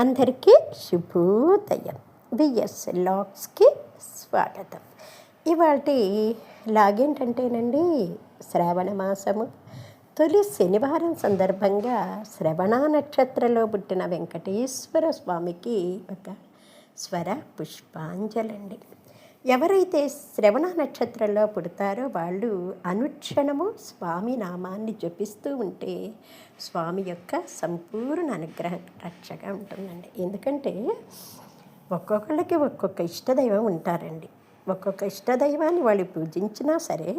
అందరికీ శుభోదయం. విఎస్ లాగ్స్కి స్వాగతం. ఇవాల్టి లాగేంటంటేనండి, శ్రావణ మాసము తొలి శనివారం సందర్భంగా శ్రవణ నక్షత్రంలో పుట్టిన వెంకటేశ్వర స్వామికి ఒక స్వర పుష్పాంజలండి. ఎవరైతే శ్రవణ నక్షత్రంలో పుడతారో వాళ్ళు అనుక్షణము స్వామి నామాన్ని జపిస్తూ ఉంటే స్వామి యొక్క సంపూర్ణ అనుగ్రహ రక్షగా ఉంటుందండి. ఎందుకంటే ఒక్కొక్కళ్ళకి ఒక్కొక్క ఇష్టదైవం ఉంటారండి. ఒక్కొక్క ఇష్టదైవాన్ని వాళ్ళు పూజించినా సరే,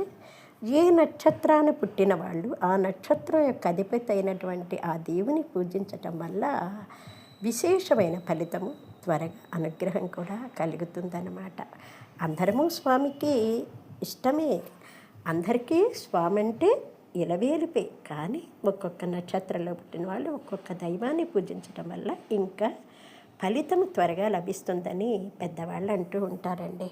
ఏ నక్షత్రాన్ని పుట్టిన వాళ్ళు ఆ నక్షత్రం యొక్క అధిపతి అయినటువంటి ఆ దేవుని పూజించటం వల్ల విశేషమైన ఫలితము, త్వరగా అనుగ్రహం కూడా కలుగుతుందన్నమాట. అందరము స్వామికి ఇష్టమే, అందరికీ స్వామి అంటే ఇలవేలుపే. కానీ ఒక్కొక్క నక్షత్రంలో పుట్టిన వాళ్ళు ఒక్కొక్క దైవాన్ని పూజించడం వల్ల ఇంకా ఫలితం త్వరగా లభిస్తుందని పెద్దవాళ్ళు అంటూ ఉంటారండి.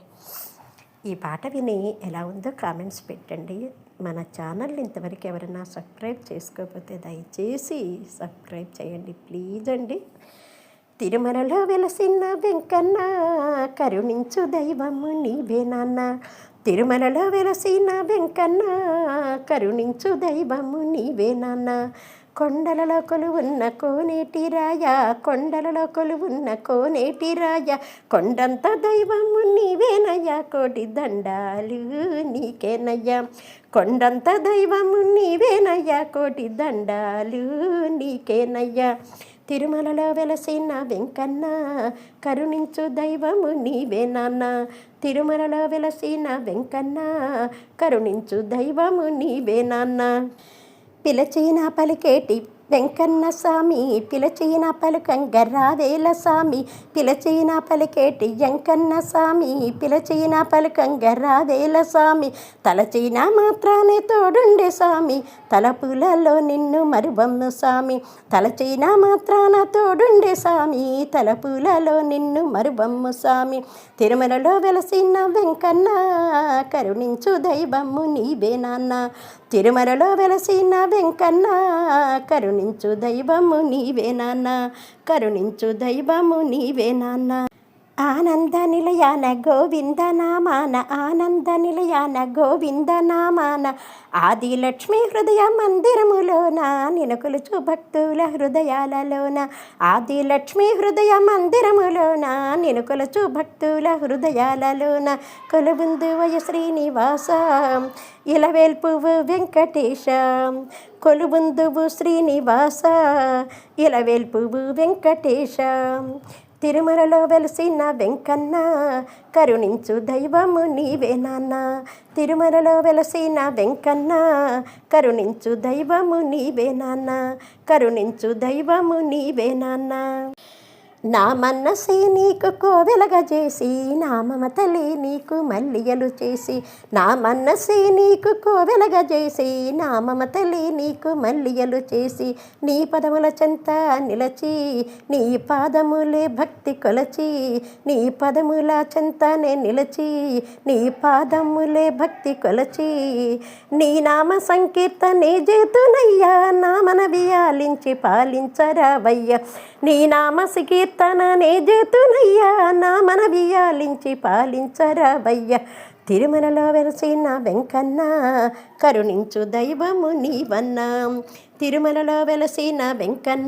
ఈ పాట విని ఎలా ఉందో కామెంట్స్ పెట్టండి. మన ఛానల్ని ఇంతవరకు ఎవరైనా సబ్స్క్రైబ్ చేసుకోకపోతే దయచేసి సబ్స్క్రైబ్ చేయండి ప్లీజ్ అండి. తిరుమలలో వెలసిన వెంకన్న కరుణించు దైవము నీవే నాన్న. తిరుమలలో వెలసిన వెంకన్న కరుణించు దైవము నీవే నాన్న. కొండలలో కొలువున్న కోనేటి రాయ, కొండలలో కొలువున్న కోనేటి రాయ, కొండంత దైవము నీవేనయ్యా, కోటి దండాలు నీకేనయ్యా. కొండంత దైవము నీవేనయ్యా, కోటి దండాలు నీకేనయ్యా. తిరుమలలో వెలసిన వెంకన్న కరుణించు దైవము నీవే నాన్న. తిరుమలలో వెలసిన వెంకన్న కరుణించు దైవము నీవే నాన్న. పిలచిన పలికేటి వెంకన్న స్వామి, పిలచిన పలుకంగ రావేల స్వామి. పిలచిన పలికేటి వెంకన్న స్వామి, పిలచిన పలుకంగ రావేల స్వామి. తలచిన మాత్రానే తోడుండే స్వామి, తలపులలో నిన్ను మరువమ్ము స్వామి. తలచిన మాత్రాన తోడుండే స్వామి, తలపులలో నిన్ను మరువమ్ము స్వామి. తిరుమలలో వెలసిన వెంకన్న కరుణించు దైవము నీవే నాన్న. తిరుమలలో వెలసిన వెంకన్న కరుణించు దైవము నీవే నాన్న. కరుణించు దైవము నీవే నాన్న. ఆనంద నిలయాన గోవింద నామాన, ఆనంద నిలయాన గోవింద నామాన. ఆదిలక్ష్మి హృదయ మందిరములోన నిన్ను కొలుచు భక్తుల హృదయాలలోన. ఆదిలక్ష్మి హృదయ మందిరములోన నిన్ను కొలుచు భక్తుల హృదయాలలోన. కొలువుందువయ శ్రీనివాస ఇలవేల్పువు వెంకటేశ. కొలువుందువు శ్రీనివాస ఇలవేల్పువు వెంకటేశ. తిరుమలలో వెలసిన వెంకన్న కరుణించు దైవము నీవే నాన్న. తిరుమలలో వెలసిన వెంకన్న కరుణించు దైవము నీవే నాన్న. కరుణించు దైవము నీవే నాన్న. నా మనసే నీకు కోవెలగా చేసి, నా మమతలే నీకు మల్లియలు చేసి. నా మనసే నీకు కోవెలగా చేసి, నా మమతలే నీకు మల్లియలు చేసి. నీ పదముల చెంత నిలచి, నీ పాదములే భక్తి కొలచి. నీ పదముల చెంతనే నిలచి, నీ పాదములే భక్తి కొలచి. నీ నామ సంకీర్తనే చేతునయ్యా, నా మనవి ఆలించి పాలించరావయ్యా. నీ నామ కీర్తననే చేతునయ్యా, నా మనవి ఆలించి పాలించరావయ్యా. తిరుమలలో వెలసిన వెంకన్న కరుణించు దైవము నీవన్నా. తిరుమలలో వెలసిన వెంకన్న